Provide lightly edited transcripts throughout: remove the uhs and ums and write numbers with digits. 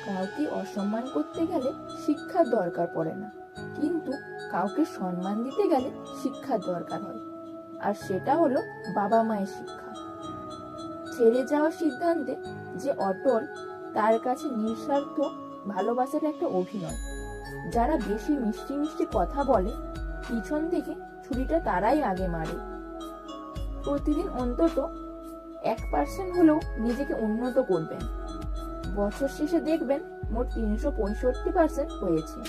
কাউকে অসম্মান করতে গেলে শিক্ষার দরকার পড়ে না, কিন্তু কাউকে সম্মান দিতে গেলে শিক্ষার দরকার হয়। আর সেটা হলো বাবা মায়ের শিক্ষা। ছেড়ে যাওয়ার সিদ্ধান্তে যে অটল, তার কাছে নিঃস্বার্থ ভালোবাসার একটা অভিনয়। যারা বেশি মিষ্টি মিষ্টি কথা বলে, পিছন থেকে ছুরিটা তারাই আগে মারে। প্রতিদিন অন্তত 1% হলেও নিজেকে উন্নত করবেন। বছর শেষে দেখবেন মোট 365% হয়েছে।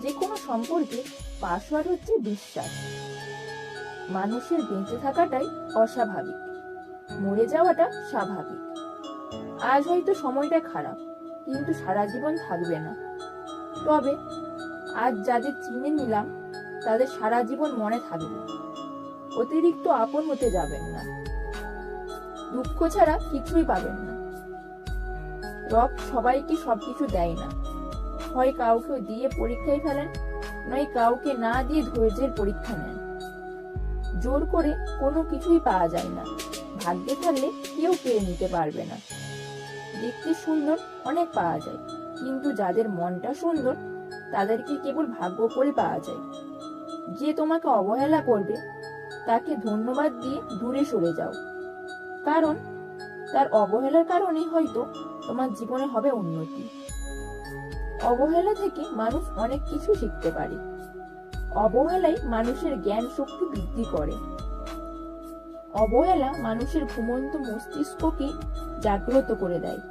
যে কোনো সম্পর্কে পাসওয়ার্ড হচ্ছে বিশ্বাস। মানুষের বেঁচে থাকাটাই অস্বাভাবিক, মরে যাওয়াটা স্বাভাবিক। আজ হয়তো সময়টা খারাপ, কিন্তু সারা জীবন থাকবে না। তবে আজ যাদের চিনে নিলাম, তাদের সারা জীবন মনে থাকবে। অতিরিক্ত আপন হতে যাবেন না। দুঃখ ছাড়া কিছুই পাবেন না। রব সবাইকে সবকিছু দেয় না। হয় কাউকে দিয়ে পরীক্ষায় ফেলেন, নয় কাউকে না দিয়ে ধৈর্যের পরীক্ষা নেন। জোর করে কোনো কিছুই পাওয়া যায় না। ভাগ্যে থাকলে কেউ কেড়ে নিতে পারবে না। দেখতে সুন্দর অনেক পাওয়া যায়, কিন্তু যাদের মনটা সুন্দর তাদেরকে কেবল ভাগ্য করে পাওয়া যায়। যে তোমাকে অবহেলা করবে, তাকে ধন্যবাদ দিয়ে দূরে সরে যাও, কারণ তার অবহেলার কারণেই হয়তো তোমার জীবনে হবে উন্নতি। অবহেলা থেকে মানুষ অনেক কিছু শিখতে পারে। অবহেলাই মানুষের জ্ঞান শক্তি বৃদ্ধি করে। অবহেলা মানুষের ঘুমন্ত মস্তিষ্ককে জাগ্রত করে দেয়।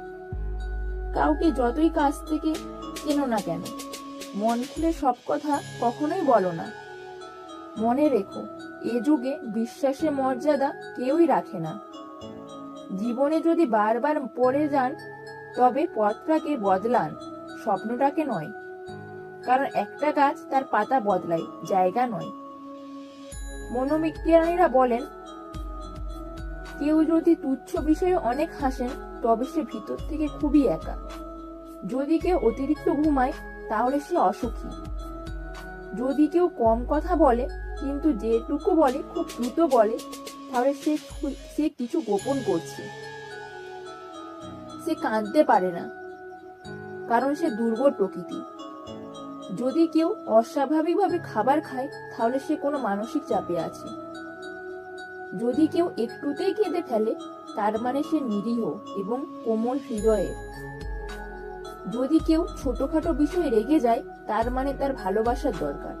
কাউকে যতই কাছ থেকে চেনো না কেন, মন খুলে সব কথা কখনোই বলো না। মনে রেখো, এ যুগে বিশ্বাসের মর্যাদা কেউই রাখে না। জীবনে যদি বারবার পড়ে যান, তবে পথটাকে বদলান, স্বপ্নটাকে নয়। কারণ একটা গাছ তার পাতা বদলায়, জায়গা নয়। মনোবিজ্ঞানীরা বলেন, কেউ যদি তুচ্ছ বিষয়ে অনেক হাসেন, তবে সে ভিতর থেকে খুবই একা। যদি কেউ অতিরিক্ত ঘুমায়, তাহলে সে অসুখী। যদি কেউ কম কথা বলে, কিন্তু যেটুকু বলে খুব দ্রুত বলে, তাহলে সে কিছু গোপন করছে। সে কাঁদতে পারে না, কারণ সে দুর্বল প্রকৃতি। যদি কেউ অস্বাভাবিকভাবে খাবার খায়, তাহলে সে কোনো মানসিক চাপে আছে। যদি কেউ একটুতেই কেঁদে ফেলে, তার মানে সে নিরীহ এবং কোমল হৃদয়ের। যদি কেউ ছোটখাটো বিষয়ে রেগে যায়, তার মানে তার ভালোবাসার দরকার।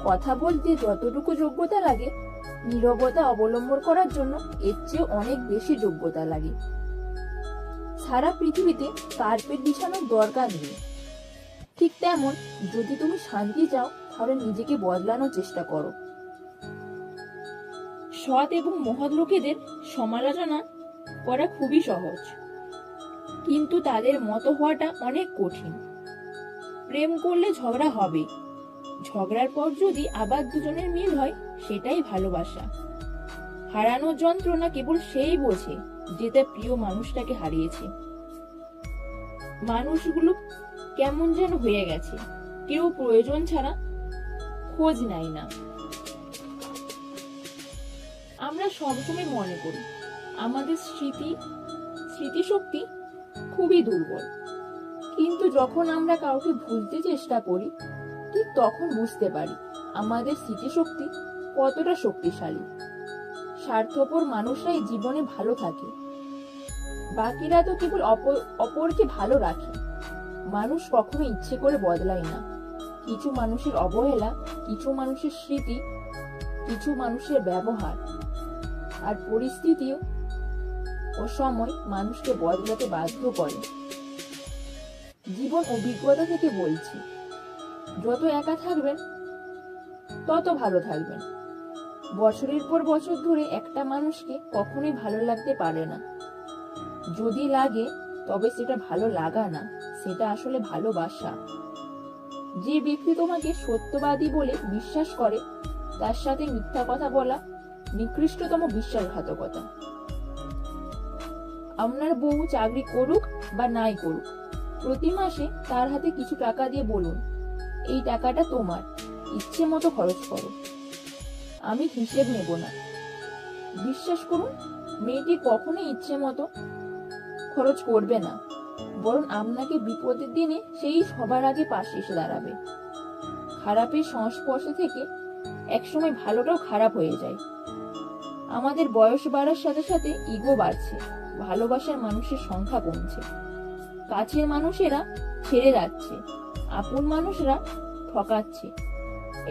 কথা বলতে যতটুকু যোগ্যতা লাগে, নীরবতা অবলম্বন করার জন্য এর চেয়ে অনেক বেশি যোগ্যতা লাগে। সারা পৃথিবীতে কার্পেট বিছানোর দরকার নেই। ঠিক তেমন, যদি তুমি শান্তি চাও, তাহলে নিজেকে বদলানোর চেষ্টা করো। সৎ এবং মহৎ লোকেদের সমালোচনা করা খুবই সহজ, কিন্তু তাদের মতো হওয়াটা অনেক কঠিন। প্রেম করলে ঝগড়া হবে, ঝগড়ার পর যদি আবার দুজনের মিল হয়, সেটাই ভালোবাসা। হারানোর যন্ত্রণা কেবল সেই বোঝে যে তার প্রিয় মানুষটাকে হারিয়েছে। মানুষগুলো কেমন যেন হয়ে গেছে, কেউ প্রয়োজন ছাড়া খোঁজ নেয় না। আমরা সবসময় মনে করি আমাদের স্মৃতিশক্তি খুবই দুর্বল, কিন্তু যখন আমরা কাউকে ভুলতে চেষ্টা করি, ঠিক তখন বুঝতে পারি আমাদের স্মৃতিশক্তি কতটা শক্তিশালী। স্বার্থপর মানুষরাই জীবনে ভালো থাকে, বাকিরা তো কেবল অপরকে ভালো রাখে। মানুষ কখনো ইচ্ছে করে বদলায় না। কিছু মানুষের অবহেলা, কিছু মানুষের স্মৃতি, কিছু মানুষের ব্যবহার আর পরিস্থিতি ও সময় মানুষকে বদলাতে বাধ্য করে। জীবন অভিজ্ঞতা থেকে বলছি, যত একা থাকবেন তত ভালো থাকবেন। বছরের পর বছর ধরে একটা মানুষকে কখনোই ভালো লাগতে পারে না। যদি লাগে, তবে সেটা ভালো লাগা না, সেটা আসলে ভালোবাসা। যে ব্যক্তি তোমাকে সত্যবাদী বলে বিশ্বাস করে, তার সাথে মিথ্যা কথা বলা নিকৃষ্টতম বিশ্বাসঘাতকতা। আপনার বউ চাকরি করুক বা নাই করুক, প্রতি মাসে তার হাতে কিছু টাকা দিয়ে বলুন, এই টাকাটা তোমার, ইচ্ছে মতো খরচ করো, আমি হিসেব নেব না। বিশ্বাস করুন, মেয়েটি কখনোই ইচ্ছে মতো খরচ করবে না, বরং আপনাকে বিপদের দিনে সেই সবার আগে পাশে এসে দাঁড়াবে। খারাপের সংস্পর্শে থেকে একসময় ভালোটাও খারাপ হয়ে যায়। আমাদের বয়স বাড়ার সাথে সাথে ইগো বাড়ছে, ভালোবাসার মানুষের সংখ্যা কমছে, কাছের মানুষেরা ছেড়ে যাচ্ছে, আপন মানুষরা ঠকাচ্ছে।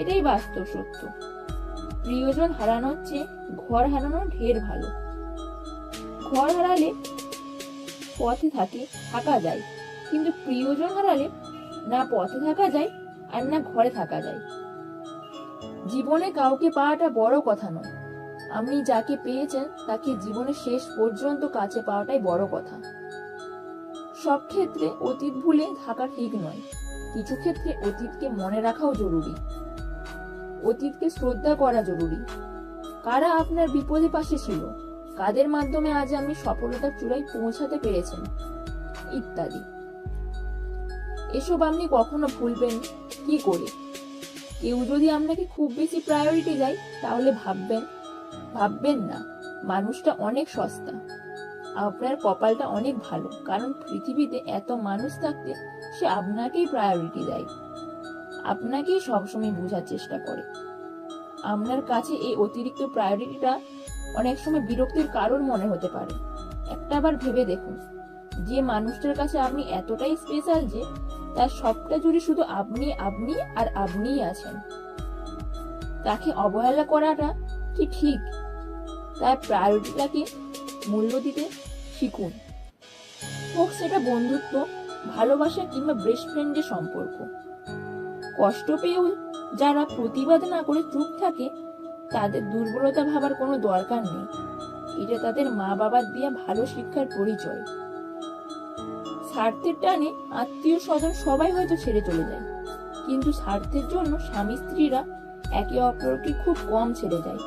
এটাই বাস্তব সত্য। প্রিয়জন হারানোর চেয়ে ঘর হারানো ঢের ভালো। ঘর হারালে পথে থাকা যায়, কিন্তু প্রিয়জন হারালে না পথে থাকা যায় আর না ঘরে থাকা যায়। জীবনে কাউকে পাওয়াটা বড় কথা নয়, আপনি যাকে পেয়েছেন তাকে জীবনের শেষ পর্যন্ত কাছে পাওয়াটাই বড় কথা। সব ক্ষেত্রে অতীত ভুলে থাকা ঠিক নয়, কিছু ক্ষেত্রে অতীতকে মনে রাখাও জরুরি, অতীতকে শ্রদ্ধা করা জরুরি। কারা আপনার বিপদে পাশে ছিল, কাদের মাধ্যমে আজ আপনি সফলতার চূড়ায় পৌঁছাতে পেরেছেন, ইত্যাদি। এসব আপনি কখনো ভুলবেন কি করে? কেউ যদি আপনাকে খুব বেশি প্রায়োরিটি দেয় তাহলে ভাববেন না মানুষটা অনেক সস্তা। আপনার কপালটা অনেক ভালো, কারণ পৃথিবীতে এত মানুষ থাকতে সে আপনাকেই প্রায়োরিটি দেয়, আপনাকেই সবসময় বোঝার চেষ্টা করে। আপনার কাছে এই অতিরিক্ত প্রায়োরিটিটা অনেক সময় বিরক্তির কারণ মনে হতে পারে। একটাবার ভেবে দেখুন, যে মানুষটার কাছে আপনি এতটাই স্পেশাল যে তার সবটা জুড়ে শুধু আপনি আর আপনিই আছেন, তাকে অবহেলা করাটা কি ঠিক? তার প্রায়োরিটিটাকে মূল্য দিতে শিখুন, হোক সেটা বন্ধুত্ব, ভালোবাসা কিংবা বেস্ট ফ্রেন্ডের সম্পর্ক। কষ্ট পেয়েও যারা প্রতিবাদ না করে চুপ থাকে তাদের দুর্বলতা ভাবার কোনো দরকার নেই, এটা তাদের মা বাবার দেয়া ভালো শিক্ষার পরিচয়। স্বার্থের টানে আত্মীয় স্বজন সবাই হয়তো ছেড়ে চলে যায়, কিন্তু স্বার্থের জন্য স্বামী স্ত্রীরা একে অপরকে খুব কম ছেড়ে যায়।